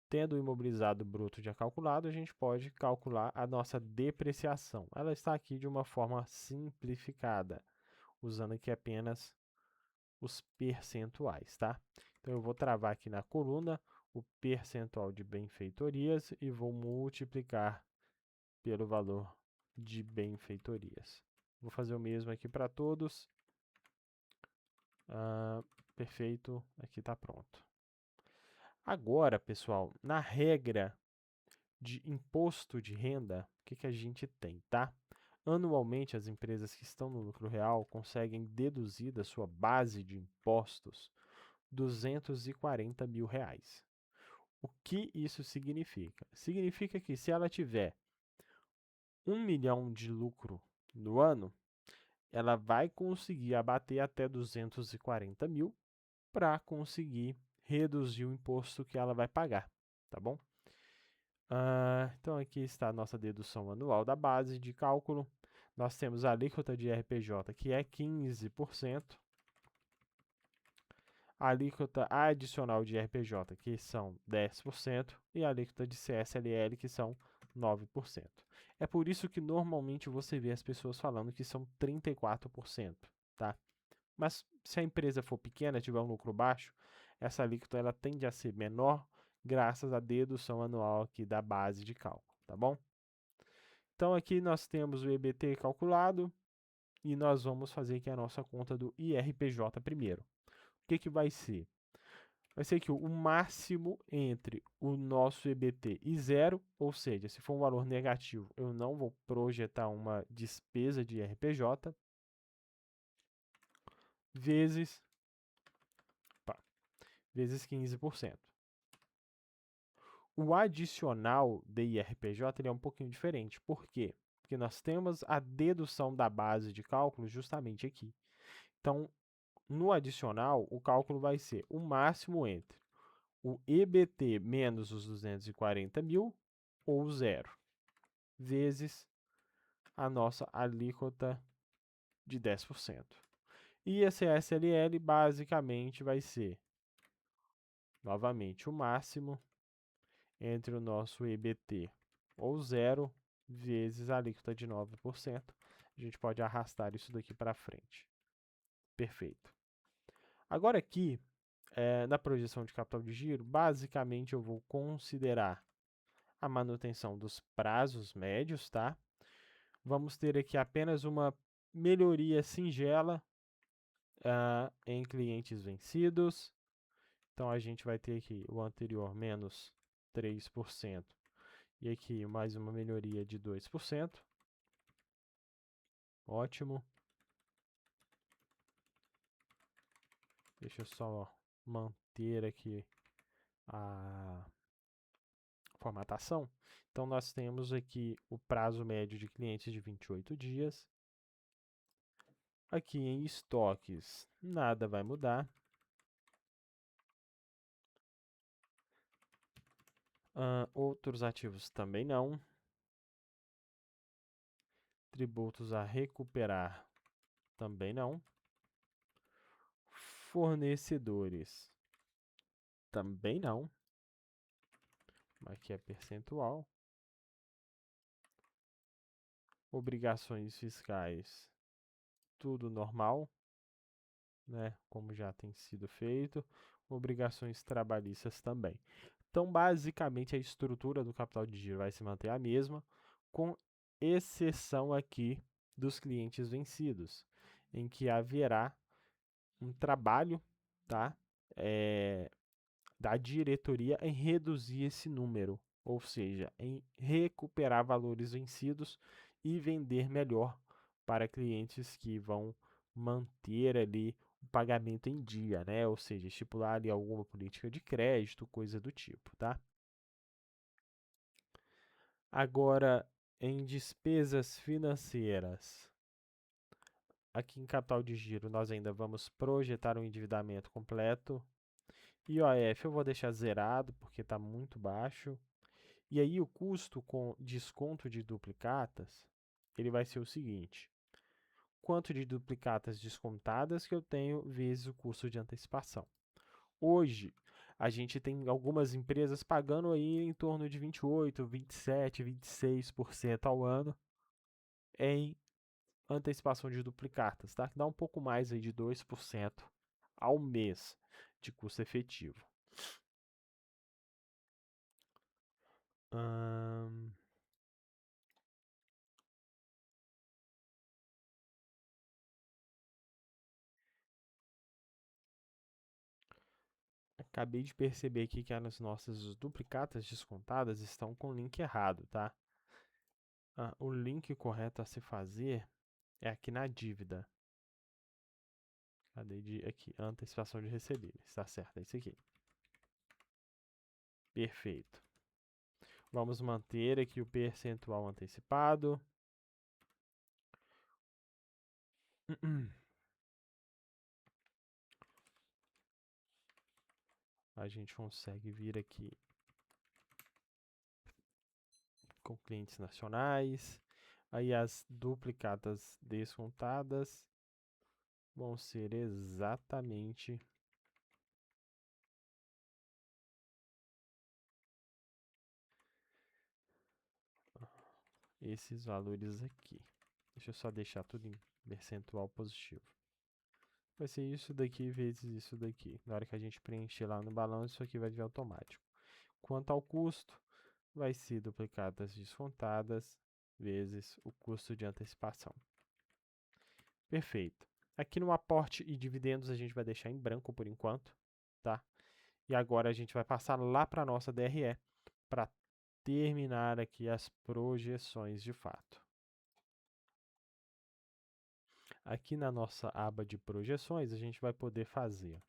Tendo o imobilizado bruto já calculado, a gente pode calcular a nossa depreciação. Ela está aqui de uma forma simplificada, usando aqui apenas os percentuais, tá? Então, eu vou travar aqui na coluna o percentual de benfeitorias e vou multiplicar pelo valor de benfeitorias. Vou fazer o mesmo aqui para todos. Perfeito, aqui está pronto. Agora, pessoal, na regra de imposto de renda, o que a gente tem, tá? Anualmente, as empresas que estão no lucro real conseguem deduzir da sua base de impostos R$ 240 mil. O que isso significa? Significa que se ela tiver 1 milhão de lucro no ano, ela vai conseguir abater até 240 mil para conseguir reduzir o imposto que ela vai pagar, tá bom? Então, aqui está a nossa dedução anual da base de cálculo. Nós temos a alíquota de RPJ, que é 15%. A alíquota adicional de RPJ, que são 10%, e a alíquota de CSLL, que são 9%. É por isso que normalmente você vê as pessoas falando que são 34%, tá? Mas se a empresa for pequena, tiver um lucro baixo, essa alíquota ela tende a ser menor, graças à dedução anual aqui da base de cálculo, tá bom? Então aqui nós temos o EBT calculado e nós vamos fazer aqui a nossa conta do IRPJ primeiro. O que vai ser? Vai ser que o máximo entre o nosso EBT e zero, ou seja, se for um valor negativo, eu não vou projetar uma despesa de IRPJ, vezes 15%. O adicional de IRPJ ele é um pouquinho diferente. Por quê? Porque nós temos a dedução da base de cálculo justamente aqui. Então, no adicional, o cálculo vai ser o máximo entre o EBT menos os 240 mil, ou zero, vezes a nossa alíquota de 10%. E esse SLL basicamente vai ser, novamente, o máximo entre o nosso EBT, ou zero, vezes a alíquota de 9%. A gente pode arrastar isso daqui para frente. Perfeito. Agora aqui, na projeção de capital de giro, basicamente eu vou considerar a manutenção dos prazos médios, tá? Vamos ter aqui apenas uma melhoria singela em clientes vencidos. Então, a gente vai ter aqui o anterior menos 3%. E aqui mais uma melhoria de 2%. Ótimo. Deixa eu só manter aqui a formatação. Então, nós temos aqui o prazo médio de clientes de 28 dias. Aqui em estoques, nada vai mudar. Outros ativos também não. Tributos a recuperar também não. Fornecedores também não. Aqui é percentual. Obrigações fiscais, tudo normal, né? Como já tem sido feito. Obrigações trabalhistas também. Então, basicamente, a estrutura do capital de giro vai se manter a mesma, com exceção aqui dos clientes vencidos, em que haverá um trabalho, tá? Da diretoria em reduzir esse número, ou seja, em recuperar valores vencidos e vender melhor para clientes que vão manter ali o pagamento em dia, né? Ou seja, estipular ali alguma política de crédito, coisa do tipo, tá? Agora, em despesas financeiras, aqui em capital de giro, nós ainda vamos projetar um endividamento completo. IOF eu vou deixar zerado porque está muito baixo. E aí o custo com desconto de duplicatas, ele vai ser o seguinte: quanto de duplicatas descontadas que eu tenho vezes o custo de antecipação. Hoje, a gente tem algumas empresas pagando aí em torno de 28, 27, 26% ao ano em antecipação de duplicatas, tá? Que dá um pouco mais aí de 2% ao mês de custo efetivo. Acabei de perceber aqui que as nossas duplicatas descontadas estão com o link errado, tá? O link correto a se fazer é aqui na dívida. Cadê? Aqui, antecipação de recebíveis. Está certo, é isso aqui. Perfeito. Vamos manter aqui o percentual antecipado. A gente consegue vir aqui com clientes nacionais. Aí as duplicatas descontadas vão ser exatamente esses valores aqui. Deixa eu só deixar tudo em percentual positivo. Vai ser isso daqui vezes isso daqui. Na hora que a gente preencher lá no balanço, isso aqui vai vir automático. Quanto ao custo, vai ser duplicadas descontadas vezes o custo de antecipação. Perfeito. Aqui no aporte e dividendos a gente vai deixar em branco por enquanto, tá? E agora a gente vai passar lá para a nossa DRE para terminar aqui as projeções de fato. Aqui na nossa aba de projeções, a gente vai poder fazer.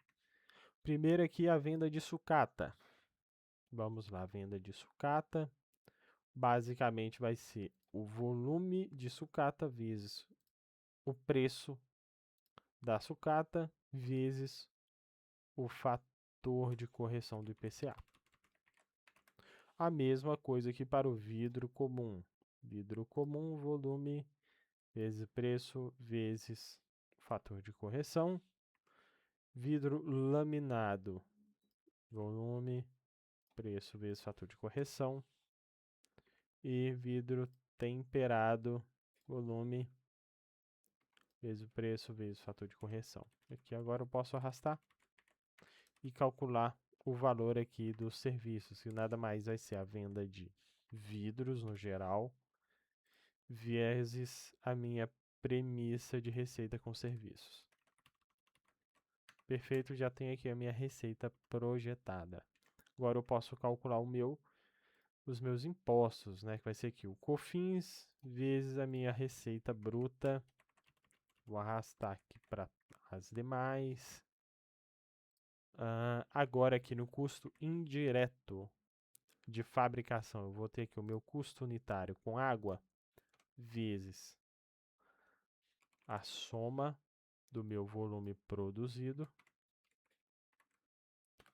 Primeiro aqui a venda de sucata. Vamos lá, venda de sucata. Basicamente vai ser o volume de sucata vezes o preço da sucata vezes o fator de correção do IPCA. A mesma coisa que para o vidro comum. Vidro comum, volume vezes preço vezes fator de correção. Vidro laminado, volume, preço vezes fator de correção. E vidro temperado, volume vezes o preço vezes o fator de correção. Aqui agora eu posso arrastar e calcular o valor aqui dos serviços, que nada mais vai ser a venda de vidros no geral, vezes a minha premissa de receita com serviços. Perfeito, já tenho aqui a minha receita projetada. Agora eu posso calcular os meus impostos, né? Que vai ser aqui o COFINS vezes a minha receita bruta. Vou arrastar aqui para as demais. Agora aqui no custo indireto de fabricação, eu vou ter aqui o meu custo unitário com água vezes a soma do meu volume produzido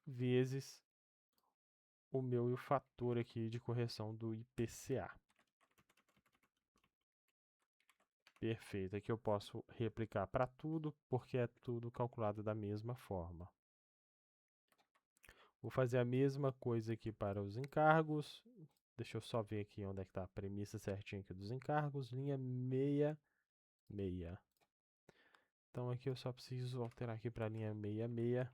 vezes o meu fator aqui de correção do IPCA. Perfeito, aqui eu posso replicar para tudo, porque é tudo calculado da mesma forma. Vou fazer a mesma coisa aqui para os encargos. Deixa eu só ver aqui onde é que está a premissa certinha aqui dos encargos. Linha 66. Então aqui eu só preciso alterar aqui para a linha 66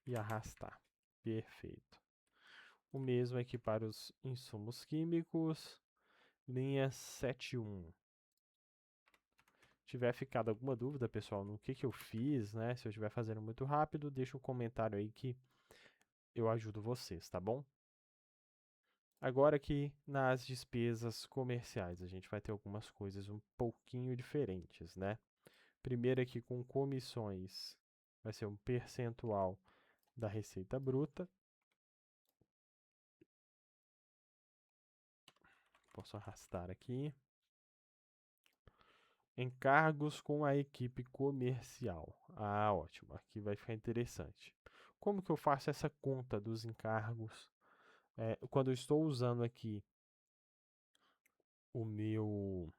e arrastar. Perfeito. O mesmo aqui para os insumos químicos. Linha 71. Se tiver ficado alguma dúvida, pessoal, no que eu fiz, né? Se eu estiver fazendo muito rápido, deixa um comentário aí que eu ajudo vocês, tá bom? Agora aqui nas despesas comerciais, a gente vai ter algumas coisas um pouquinho diferentes, né? Primeiro aqui com comissões, vai ser um percentual da receita bruta. Posso arrastar aqui. Encargos com a equipe comercial. Ótimo, aqui vai ficar interessante. Como que eu faço essa conta dos encargos? Quando eu estou usando aqui o meu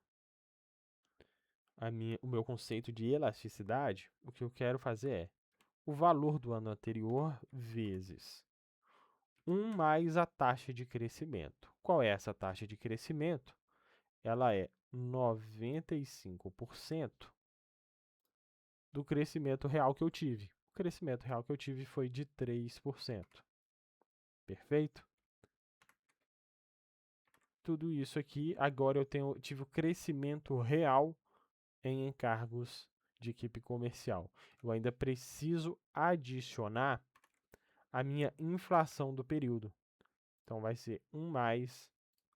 conceito de elasticidade, o que eu quero fazer é o valor do ano anterior vezes 1 mais a taxa de crescimento. Qual é essa taxa de crescimento? Ela é 95% do crescimento real que eu tive. O crescimento real que eu tive foi de 3%. Perfeito? Tudo isso aqui, agora eu tive o crescimento real em encargos de equipe comercial. Eu ainda preciso adicionar a minha inflação do período. Então, vai ser 1 mais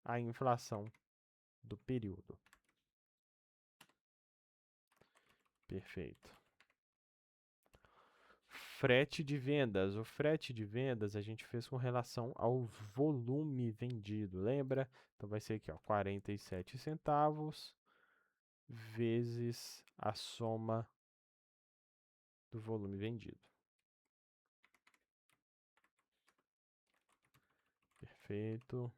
a inflação do período. Perfeito. Frete de vendas. O frete de vendas a gente fez com relação ao volume vendido, lembra? Então, vai ser aqui, ó, 47 centavos vezes a soma do volume vendido. Perfeito.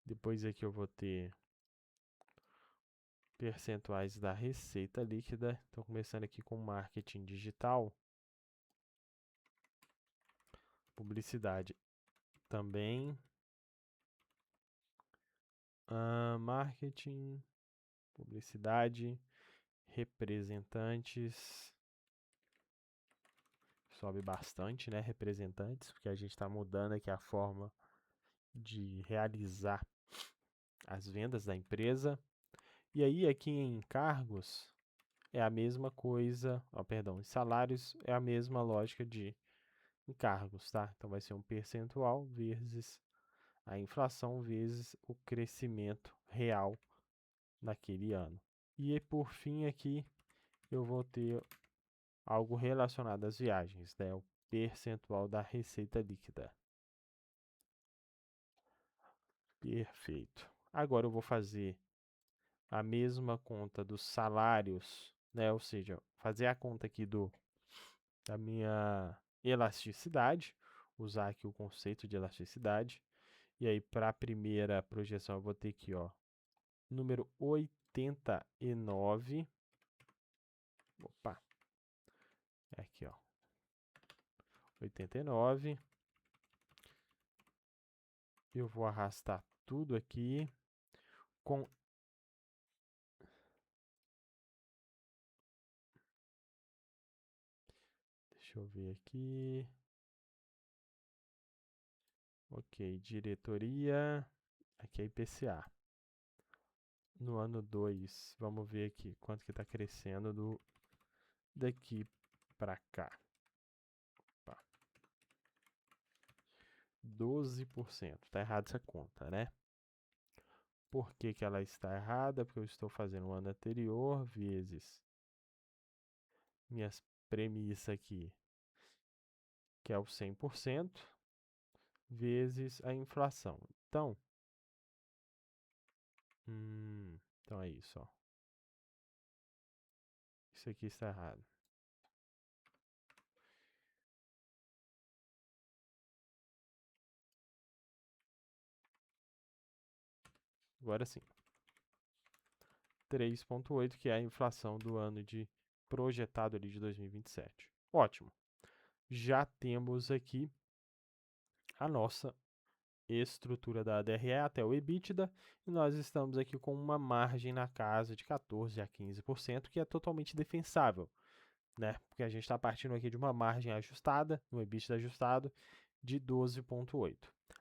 Depois aqui eu vou ter percentuais da receita líquida. Estou começando aqui com marketing digital. Publicidade também. Marketing, publicidade, representantes. Sobe bastante, né? Representantes, porque a gente está mudando aqui a forma de realizar as vendas da empresa. E aí, aqui em encargos, é a mesma coisa, em salários é a mesma lógica de encargos, tá? Então, vai ser um percentual vezes a inflação vezes o crescimento real naquele ano. E por fim aqui eu vou ter algo relacionado às viagens, né? O percentual da receita líquida. Perfeito. Agora eu vou fazer a mesma conta dos salários, né? Ou seja, fazer a conta aqui da minha elasticidade, usar aqui o conceito de elasticidade. E aí, para a primeira projeção, eu vou ter aqui, ó, número 89. Opa, é aqui, ó, 89. Eu vou arrastar tudo aqui com... Deixa eu ver aqui. Ok, diretoria. Aqui é IPCA. No ano 2, vamos ver aqui quanto que está crescendo daqui para cá. Opa. 12%. Está errado essa conta, né? Por que que ela está errada? Porque eu estou fazendo o ano anterior vezes minhas premissas aqui, que é o 100%, vezes a inflação. Então, então é isso, ó. Isso aqui está errado. Agora sim. 3,8, que é a inflação do ano projetado ali de 2027. Ótimo. Já temos aqui a nossa estrutura da DRE até o EBITDA, e nós estamos aqui com uma margem na casa de 14% a 15%, que é totalmente defensável, né? Porque a gente está partindo aqui de uma margem ajustada, um EBITDA ajustado, de 12,8%.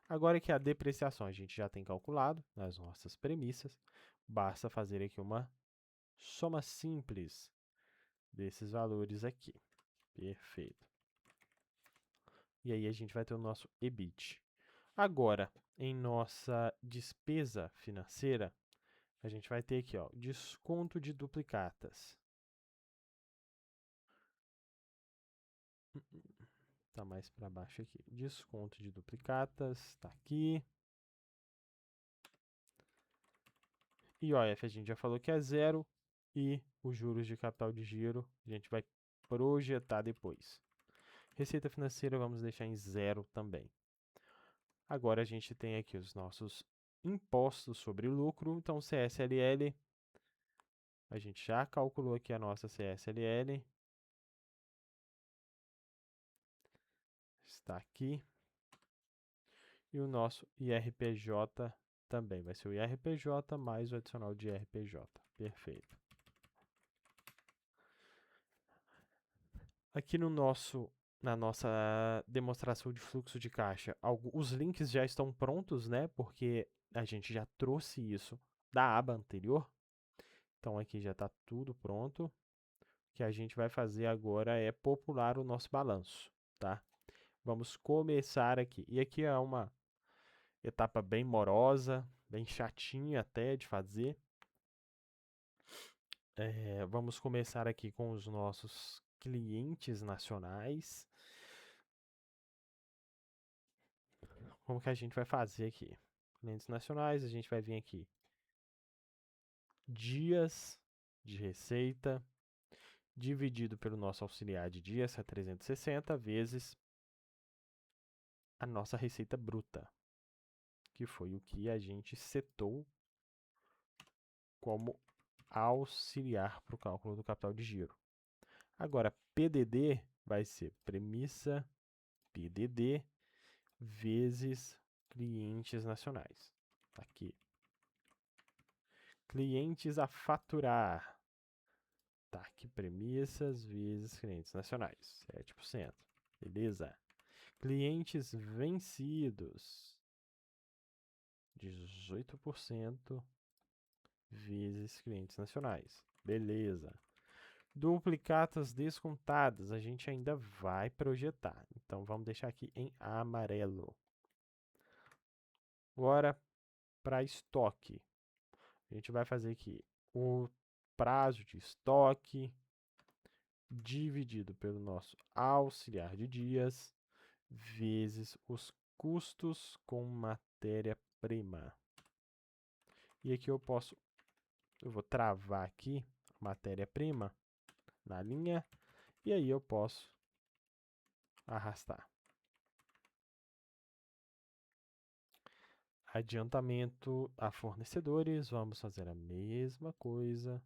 Agora que a depreciação a gente já tem calculado nas nossas premissas, basta fazer aqui uma soma simples desses valores aqui. Perfeito. E aí a gente vai ter o nosso EBIT. Agora, em nossa despesa financeira, a gente vai ter aqui, ó, desconto de duplicatas. Tá mais para baixo aqui. Desconto de duplicatas, está aqui. IOF a gente já falou que é zero. E os juros de capital de giro a gente vai projetar depois. Receita financeira vamos deixar em zero também. Agora a gente tem aqui os nossos impostos sobre lucro. Então, CSLL, a gente já calculou aqui a nossa CSLL. Está aqui. E o nosso IRPJ também vai ser o IRPJ mais o adicional de IRPJ. Perfeito. Aqui na nossa demonstração de fluxo de caixa, os links já estão prontos, né? Porque a gente já trouxe isso da aba anterior. Então aqui já está tudo pronto. O que a gente vai fazer agora é popular o nosso balanço, tá? Vamos começar aqui. E aqui é uma etapa bem morosa, bem chatinha até de fazer. Vamos começar aqui com os nossos clientes nacionais. Como que a gente vai fazer aqui? Clientes nacionais, a gente vai vir aqui. Dias de receita, dividido pelo nosso auxiliar de dias, que é 360, vezes a nossa receita bruta, que foi o que a gente setou como auxiliar para o cálculo do capital de giro. Agora, PDD vai ser premissa PDD vezes clientes nacionais. Tá aqui. Clientes a faturar. Tá aqui, premissas vezes clientes nacionais. 7%. Beleza. Clientes vencidos. 18% vezes clientes nacionais. Beleza. Duplicatas descontadas, a gente ainda vai projetar. Então, vamos deixar aqui em amarelo. Agora, para estoque. A gente vai fazer aqui o prazo de estoque dividido pelo nosso auxiliar de dias vezes os custos com matéria-prima. E aqui eu vou travar aqui matéria-prima na linha, e aí eu posso arrastar. Adiantamento a fornecedores, vamos fazer a mesma coisa.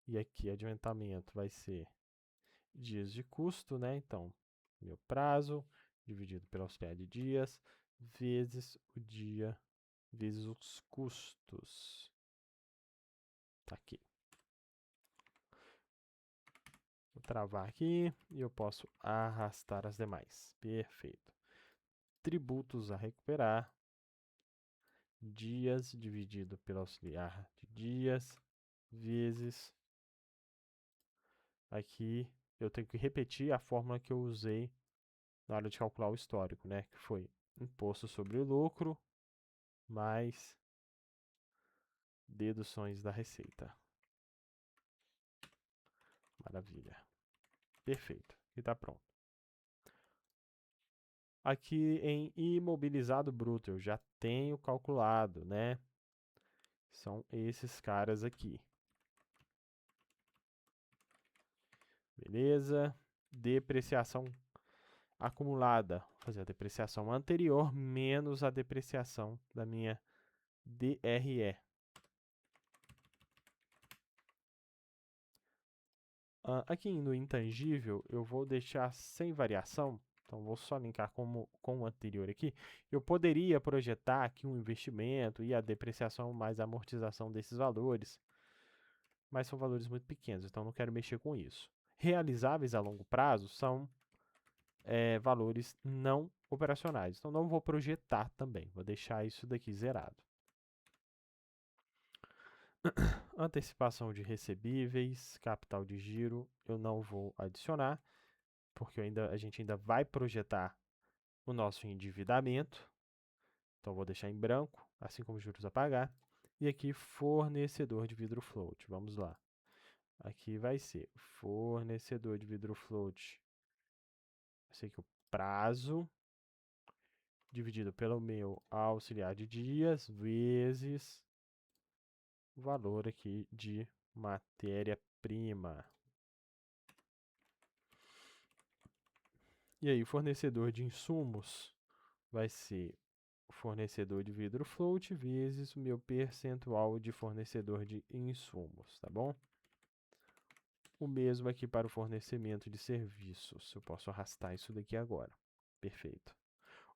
E aqui, adiantamento vai ser dias de custo, né? Então, meu prazo dividido pelo auxiliar de dias, vezes o dia, vezes os custos. Tá aqui. Vou travar aqui e eu posso arrastar as demais. Perfeito. Tributos a recuperar. Dias dividido pelo auxiliar de dias, vezes. Aqui eu tenho que repetir a fórmula que eu usei na hora de calcular o histórico, né? Que foi imposto sobre o lucro mais deduções da receita. Maravilha. Perfeito. E está pronto. Aqui em imobilizado bruto, eu já tenho calculado, né? São esses caras aqui. Beleza? Depreciação acumulada. Vou fazer a depreciação anterior menos a depreciação da minha DRE. Aqui no intangível, eu vou deixar sem variação. Então, vou só linkar com o anterior aqui. Eu poderia projetar aqui um investimento e a depreciação mais a amortização desses valores, mas são valores muito pequenos, então não quero mexer com isso. Realizáveis a longo prazo são valores não operacionais, então não vou projetar também, vou deixar isso daqui zerado. Antecipação de recebíveis, capital de giro, eu não vou adicionar, porque a gente ainda vai projetar o nosso endividamento. Então, vou deixar em branco, assim como juros a pagar. E aqui, fornecedor de vidro float. Vamos lá. Aqui vai ser fornecedor de vidro float. Eu sei que o prazo dividido pelo meu auxiliar de dias vezes o valor aqui de matéria-prima. E aí, o fornecedor de insumos vai ser o fornecedor de vidro float vezes o meu percentual de fornecedor de insumos, tá bom? O mesmo aqui para o fornecimento de serviços. Eu posso arrastar isso daqui agora. Perfeito.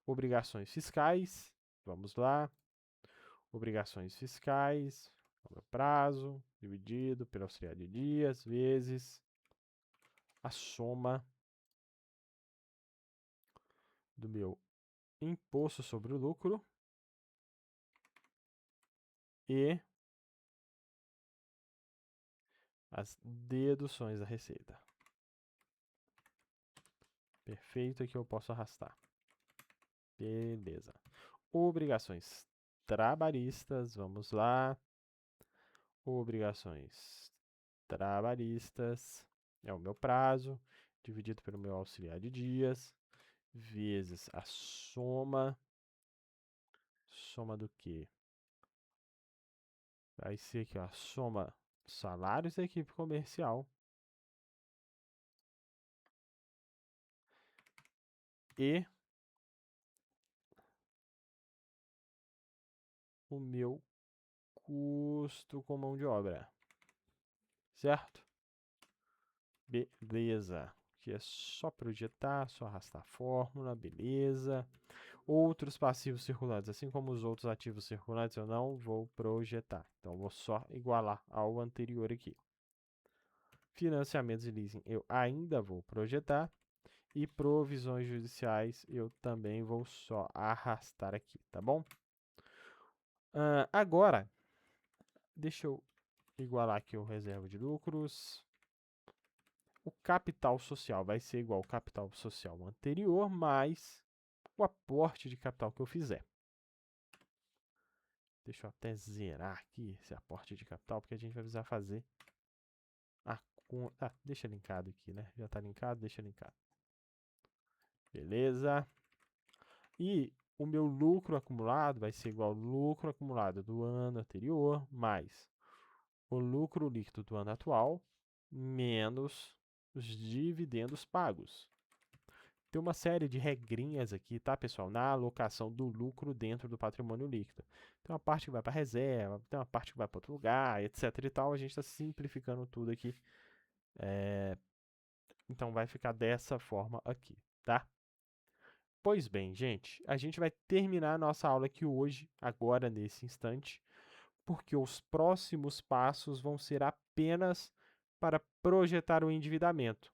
Obrigações fiscais. Vamos lá. Obrigações fiscais. Prazo dividido pelo auxiliar de dias vezes a soma do meu imposto sobre o lucro e as deduções da receita. Perfeito, aqui eu posso arrastar. Beleza. Obrigações trabalhistas, vamos lá. Obrigações trabalhistas é o meu prazo, dividido pelo meu auxiliar de dias, vezes a soma. Soma do quê? Vai ser aqui, ó, a soma salários da equipe comercial e o meu custo com mão de obra. Certo? Beleza. Aqui é só projetar, só arrastar a fórmula, beleza. Outros passivos circulantes, assim como os outros ativos circulantes, eu não vou projetar. Então, vou só igualar ao anterior aqui. Financiamentos e leasing eu ainda vou projetar. E provisões judiciais eu também vou só arrastar aqui, tá bom? Agora, deixa eu igualar aqui o reserva de lucros. O capital social vai ser igual ao capital social anterior, mais o aporte de capital que eu fizer. Deixa eu até zerar aqui esse aporte de capital, porque a gente vai precisar fazer a conta. Ah, deixa linkado aqui, né? Já está linkado, deixa linkado. Beleza. E o meu lucro acumulado vai ser igual ao lucro acumulado do ano anterior, mais o lucro líquido do ano atual, menos os dividendos pagos. tem uma série de regrinhas aqui, tá, pessoal? Na alocação do lucro dentro do patrimônio líquido. Tem uma parte que vai para reserva, tem uma parte que vai para outro lugar, etc e tal. A gente está simplificando tudo aqui. Então vai ficar dessa forma aqui, tá? Pois bem, gente, a gente vai terminar a nossa aula aqui hoje, agora nesse instante, porque os próximos passos vão ser apenas para projetar o endividamento.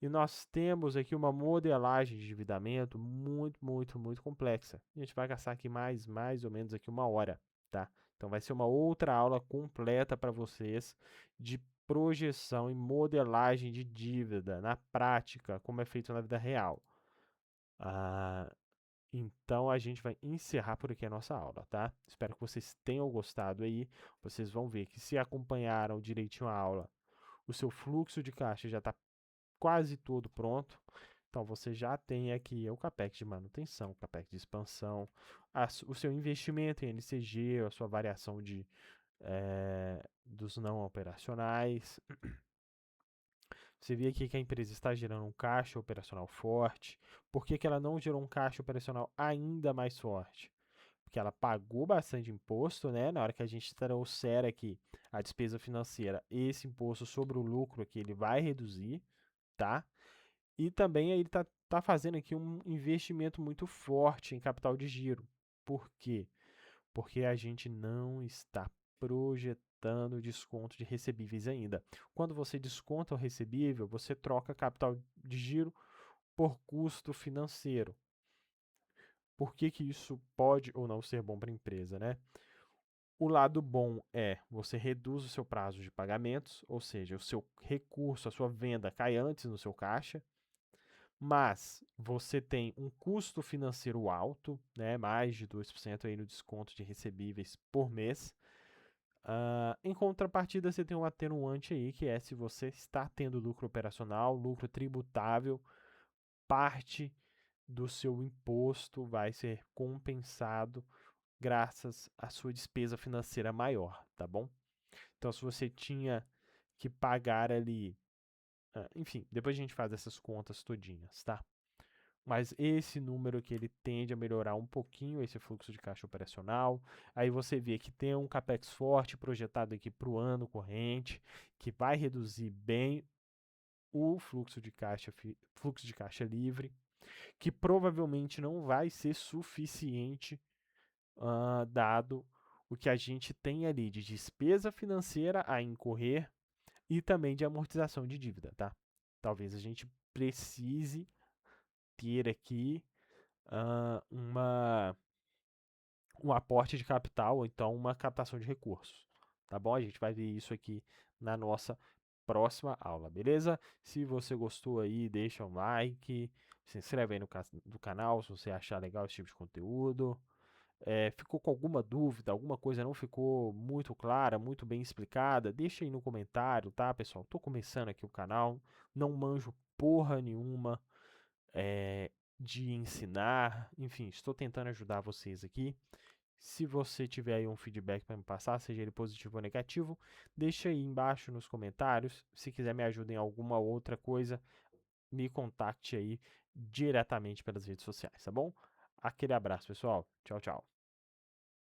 E nós temos aqui uma modelagem de endividamento muito complexa. A gente vai gastar aqui mais ou menos aqui 1 hora, tá? Então vai ser uma outra aula completa para vocês de projeção e modelagem de dívida na prática, como é feito na vida real. Então a gente vai encerrar por aqui a nossa aula, tá? Espero que vocês tenham gostado aí. Vocês vão ver que se acompanharam direitinho a aula, o seu fluxo de caixa já está quase todo pronto. Então você já tem aqui o CAPEX de manutenção, o CAPEX de expansão, o seu investimento em NCG, a sua variação dos não operacionais. Você vê aqui que a empresa está gerando um caixa operacional forte. Por que ela não gerou um caixa operacional ainda mais forte? Porque ela pagou bastante imposto, né? Na hora que a gente trouxer aqui a despesa financeira, esse imposto sobre o lucro aqui, ele vai reduzir, tá? E também ele tá fazendo aqui um investimento muito forte em capital de giro. Por quê? Porque a gente não está projetando desconto de recebíveis ainda. Quando você desconta o recebível, você troca capital de giro por custo financeiro. Por que isso pode ou não ser bom para a empresa, né? O lado bom é você reduz o seu prazo de pagamentos, ou seja, o seu recurso, a sua venda cai antes no seu caixa, mas você tem um custo financeiro alto, né, mais de 2% aí no desconto de recebíveis por mês. Em contrapartida, você tem um atenuante aí, que é se você está tendo lucro operacional, lucro tributável, parte do seu imposto vai ser compensado graças à sua despesa financeira maior, tá bom? Então, se você tinha que pagar ali, enfim, depois a gente faz essas contas todinhas, tá? Mas esse número aqui, ele tende a melhorar um pouquinho esse fluxo de caixa operacional. Aí você vê que tem um CAPEX forte projetado aqui para o ano corrente, que vai reduzir bem o fluxo de caixa livre, que provavelmente não vai ser suficiente, dado o que a gente tem ali de despesa financeira a incorrer e também de amortização de dívida, tá? Talvez a gente precise ter aqui um aporte de capital ou então uma captação de recursos, tá bom? A gente vai ver isso aqui na nossa próxima aula, beleza? Se você gostou aí, deixa um like, se inscreve aí no canal se você achar legal esse tipo de conteúdo. Ficou com alguma dúvida, alguma coisa não ficou muito clara, muito bem explicada, deixa aí no comentário, tá, pessoal? Tô começando aqui o canal, não manjo porra nenhuma de ensinar, enfim, estou tentando ajudar vocês aqui. Se você tiver aí um feedback para me passar, seja ele positivo ou negativo, deixa aí embaixo nos comentários. Se quiser me ajudar em alguma outra coisa, me contacte aí diretamente pelas redes sociais, tá bom? Aquele abraço, pessoal. Tchau, tchau.